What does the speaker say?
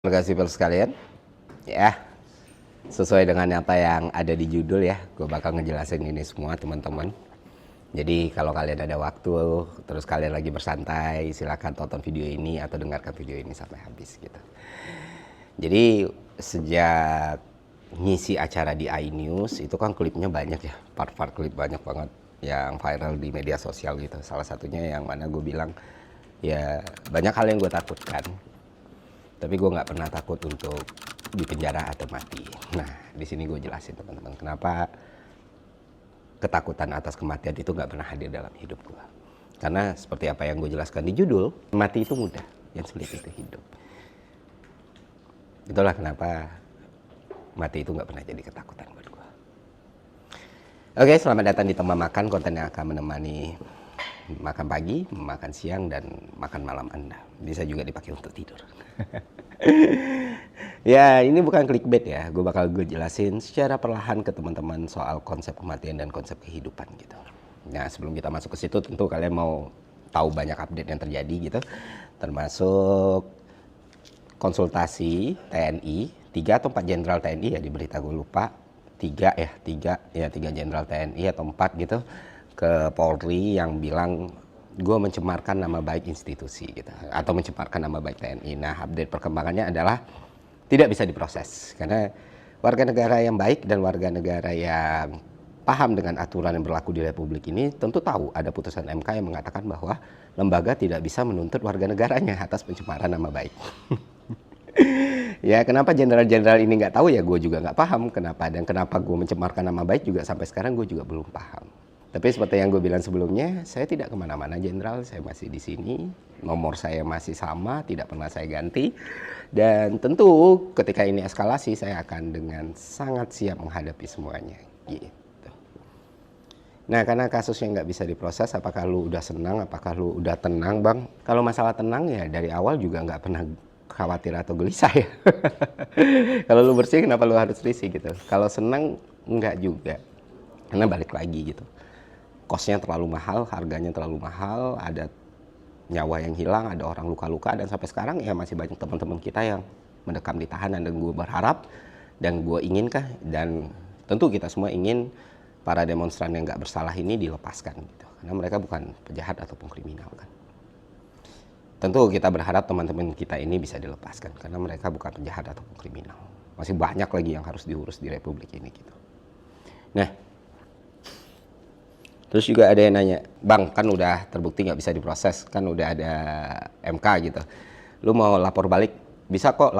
Warga sipil sekalian, ya sesuai dengan apa yang ada di judul ya, gue bakal ngejelasin ini semua teman-teman. Jadi kalau kalian ada waktu, terus kalian lagi bersantai, silakan tonton video ini atau dengarkan video ini sampai habis gitu. Jadi sejak ngisi acara di iNews itu kan klipnya banyak ya, part-part klip banyak banget yang viral di media sosial gitu. Salah satunya yang mana gue bilang ya banyak hal yang gue takutkan. Tapi gue nggak pernah takut untuk dipenjara atau mati. Nah, di sini gue jelasin teman-teman kenapa ketakutan atas kematian itu nggak pernah hadir dalam hidup gue. Karena seperti apa yang gue jelaskan di judul, mati itu mudah, yang sulit itu hidup. Itulah kenapa mati itu nggak pernah jadi ketakutan buat gue. Oke, selamat datang di Teman Makan, konten yang akan menemani makan pagi, makan siang, dan makan malam Anda. Bisa juga dipakai untuk tidur. Ya, ini bukan clickbait ya. Gue jelasin secara perlahan ke teman-teman soal konsep kematian dan konsep kehidupan gitu. Nah, sebelum kita masuk ke situ, tentu kalian mau tahu banyak update yang terjadi gitu. Termasuk konsultasi TNI, 3 atau 4 jenderal TNI ya di berita gue lupa. 3 jenderal TNI atau 4 gitu ke Polri yang bilang gue mencemarkan nama baik institusi gitu, atau mencemarkan nama baik TNI. Nah, update perkembangannya adalah tidak bisa diproses karena warga negara yang baik dan warga negara yang paham dengan aturan yang berlaku di Republik ini tentu tahu ada putusan MK yang mengatakan bahwa lembaga tidak bisa menuntut warga negaranya atas pencemaran nama baik. Ya, kenapa jenderal-jenderal ini nggak tahu ya gue juga nggak paham kenapa, dan kenapa gue mencemarkan nama baik juga sampai sekarang gue juga belum paham. Tapi seperti yang gue bilang sebelumnya, saya tidak kemana-mana jenderal, saya masih di sini, nomor saya masih sama, tidak pernah saya ganti. Dan tentu ketika ini eskalasi, saya akan dengan sangat siap menghadapi semuanya. Gitu. Nah, karena kasusnya nggak bisa diproses, apakah lu udah senang, apakah lu udah tenang bang? Kalau masalah tenang ya dari awal juga nggak pernah khawatir atau gelisah ya. Kalau lu bersih, kenapa lu harus risih gitu? Kalau senang, nggak juga. Karena balik lagi gitu. Kosnya terlalu mahal, harganya terlalu mahal, ada nyawa yang hilang, ada orang luka-luka, dan sampai sekarang ya masih banyak teman-teman kita yang mendekam di tahanan. Dan gue berharap dan gue inginkah, dan tentu kita semua ingin para demonstran yang nggak bersalah ini dilepaskan gitu, karena mereka bukan penjahat ataupun kriminal kan. Tentu kita berharap teman-teman kita ini bisa dilepaskan karena mereka bukan penjahat ataupun kriminal. Masih banyak lagi yang harus diurus di Republik ini gitu. Nah, terus juga ada yang nanya, bang kan udah terbukti nggak bisa diproses, kan udah ada MK gitu. Lu mau lapor balik? Bisa kok lapor.